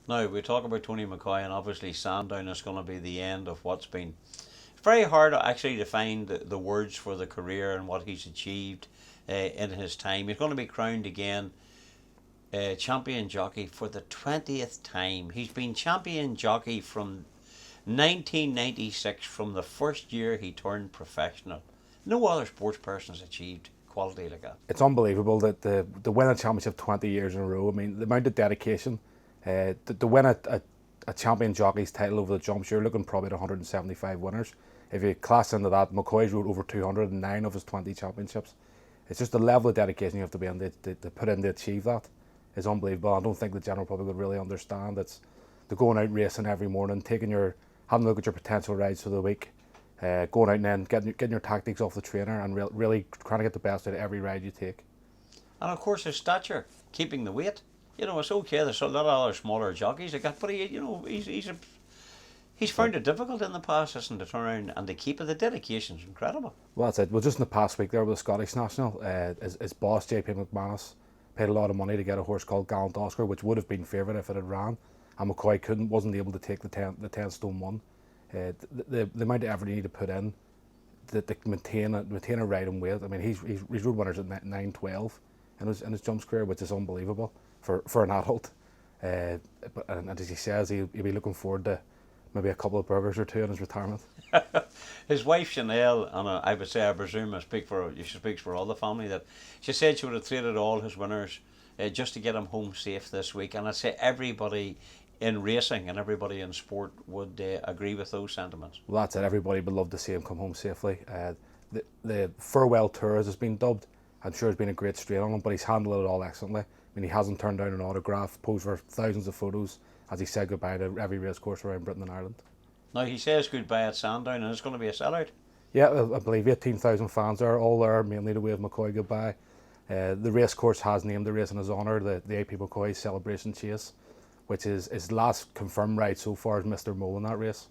Now, we talk about Tony McCoy, and obviously Sandown is going to be the end of what's been. It's very hard actually to find the words for the career and what he's achieved in his time. He's going to be crowned again champion jockey for the 20th time. He's been champion jockey from 1996, from the first year he turned professional. No other sports person has achieved quality like that. It's unbelievable that the win a championship 20 years in a row. I mean, the amount of dedication, to win a champion jockey's title over the jumps, you're looking probably at 175 winners. If you class into that, McCoy's rode over 209 of his 20 championships. It's just the level of dedication you have to be in to put in to achieve that is unbelievable. I don't think the general public would really understand. It's the going out racing every morning, having a look at your potential rides for the week, going out and then getting your tactics off the trainer and really trying to get the best out of every ride you take. And of course, his stature, keeping the weight. It's okay. There's a lot of other smaller jockeys like that, but he's found it difficult in the past, isn't it, to turn around and to keep it. The dedication's incredible. Well, that's it. Well, just in the past week there with the Scottish National, his boss, JP McManus, paid a lot of money to get a horse called Gallant Oscar, which would have been favourite if it had ran, and McCoy wasn't able to take the 10 stone one. The amount of effort you need to put in to maintain a riding weight. I mean, he's rode winners at 9-12 in his jumps career, which is unbelievable for an adult. And as he says, he'll be looking forward to maybe a couple of burgers or two in his retirement. His wife Chanel, and I would say, I presume she speaks for all the family, that she said she would have traded all his winners just to get him home safe this week. And I'd say everybody in racing and everybody in sport would agree with those sentiments. Well, that's it. Everybody would love to see him come home safely. The farewell tour, as it's been dubbed, I'm sure it's been a great strain on him, but he's handled it all excellently. I mean, he hasn't turned down an autograph, posed for thousands of photos as he said goodbye to every race course around Britain and Ireland. Now, he says goodbye at Sandown, and it's going to be a sellout. Yeah, I believe 18,000 fans are all there, mainly to wave McCoy goodbye. The race course has named the race in his honour, the AP McCoy Celebration Chase, which is his last confirmed ride so far as Mr. Mole in that race.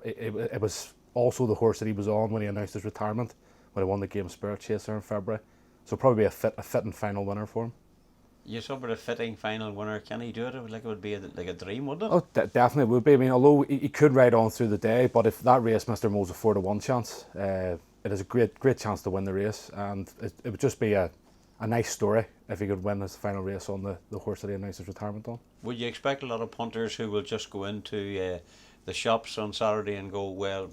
It was also the horse that he was on when he announced his retirement, when he won the Game Spirit Chase there in February. So probably a fitting final winner for him. You saw about a fitting final winner. Can he do it? It would be like a dream, wouldn't it? Oh, definitely would be. I mean, although he could ride on through the day, but if that race, Mr. Mole's a 4-1 chance, it is a great chance to win the race, and it would just be a nice story if he could win his final race on the horse that he announced his retirement on. Would you expect a lot of punters who will just go into the shops on Saturday and go, well,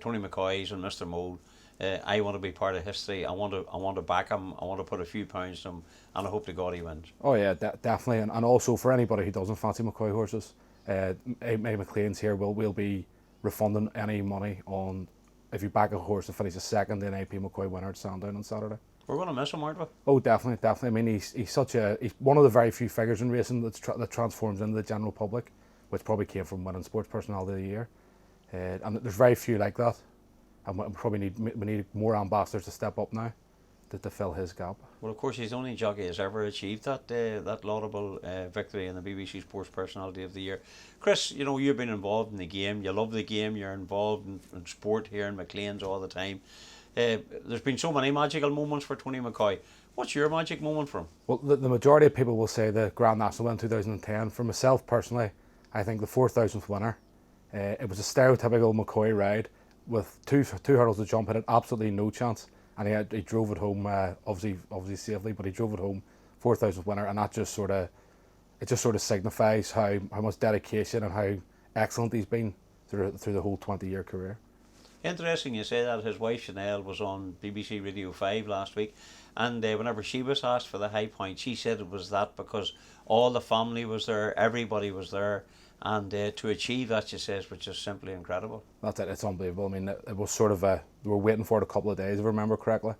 Tony McCoy's and Mr. Mole, I want to be part of history. I want to back him. I want to put a few pounds to him, and I hope to God he wins. Oh yeah, definitely, and also for anybody who doesn't fancy McCoy horses, May McLean's here will be refunding any money on if you back a horse and finishes second in AP McCoy winner at Sandown on Saturday. We're going to miss him, aren't we? Oh, definitely. I mean, he's one of the very few figures in racing that transforms into the general public, which probably came from winning Sports Personality of the Year, and there's very few like that. And we need more ambassadors to step up now to fill his gap. Well, of course, he's the only jockey has ever achieved that laudable victory in the BBC Sports Personality of the Year. Chris, you've been involved in the game. You love the game. You're involved in sport here in McLean's all the time. There's been so many magical moments for Tony McCoy. What's your magic moment for him? Well, the majority of people will say the Grand National win 2010. For myself personally, I think the 4,000th winner. It was a stereotypical McCoy ride with two hurdles to jump, had absolutely no chance, and he drove it home, obviously safely, but he drove it home, 4,000th winner, and that just sort of signifies how much dedication and how excellent he's been through the whole 20-year career. Interesting you say that. His wife Chanel was on BBC Radio 5 last week, and whenever she was asked for the high point, she said it was that because all the family was there, everybody was there, and to achieve that, she says, which is simply incredible. That's it. It's unbelievable. I mean, it was sort of they were waiting for it a couple of days, if I remember correctly,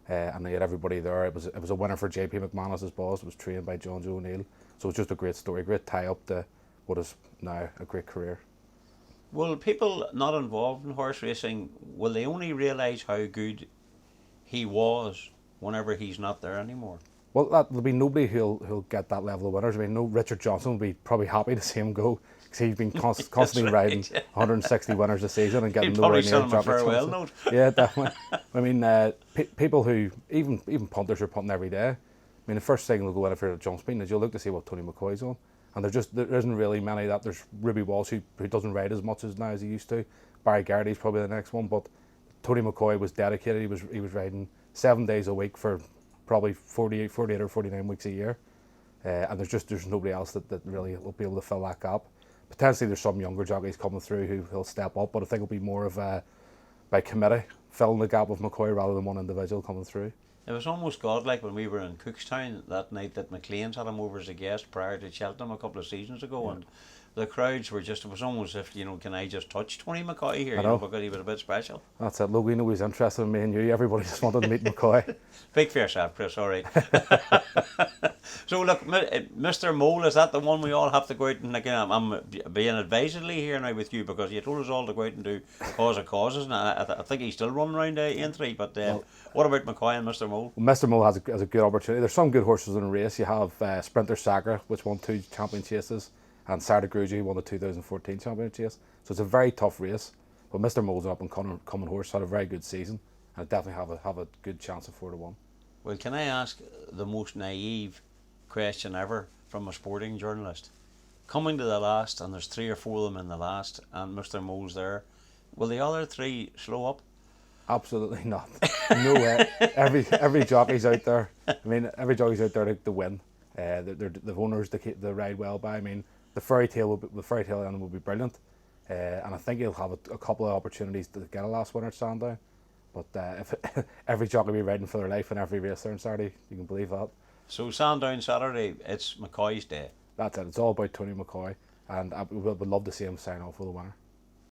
and they had everybody there. It was a winner for JP McManus, his boss. It was trained by John Joe O'Neill, so it's just a great story, great tie up to what is now a great career. Will people not involved in horse racing, will they only realise how good he was whenever he's not there anymore? Well, there'll be nobody who'll get that level of winners. I mean, no Richard Johnson will be probably happy to see him go because he's been constantly riding 160 winners a season and getting nowhere near a farewell note. Yeah, definitely. I mean, people who even punters are punting every day. I mean, the first thing they'll go in if you're at a jump speed is you'll look to see what Tony McCoy's on, and there isn't really many that. There's Ruby Walsh who doesn't ride as much as now as he used to. Barry Garrity's probably the next one, but Tony McCoy was dedicated. He was riding 7 days a week for probably 48 or 49 weeks a year, and there's nobody else that really will be able to fill that gap. Potentially there's some younger jockeys coming through who will step up, but I think it'll be more of a by committee filling the gap with McCoy rather than one individual coming through. It was almost godlike when we were in Cookstown that night that McLean's had him over as a guest prior to Cheltenham a couple of seasons ago, and the crowds were just, it was almost as if, can I just touch Tony McCoy here, because he was a bit special. That's it. Look, we know he's interested in me and you. Everybody just wanted to meet McCoy. Speak for yourself, Chris, all right. So look, Mr. Mole, is that the one we all have to go out and, again, I'm being advisedly here now with you because you told us all to go out and do cause of causes, and I think he's still running around entry, but what about McCoy and Mr. Mole? Well, Mr. Mole has a good opportunity. There's some good horses in the race. You have Sprinter Sacre, which won 2 champion chases, and Sarda Grugy won the 2014 champion chase. So it's a very tough race. But Mr. Mole's an up and coming horse, had a very good season, and definitely have a good chance of 4-1. Well, can I ask the most naive question ever from a sporting journalist? Coming to the last, and there's 3 or 4 of them in the last, and Mr. Mole's there, will the other 3 slow up? Absolutely not. No way. Every jockey's out there. I mean, every jockey's out there to win. They're the owners they ride well by. I mean, the fairy tale end will be brilliant, and I think he'll have a couple of opportunities to get a last winner at Sandown. But if every jockey will be riding for their life in every race there on Saturday, you can believe that. So Sandown Saturday, it's McCoy's day. That's it. It's all about Tony McCoy, and I would love to see him sign off with a winner.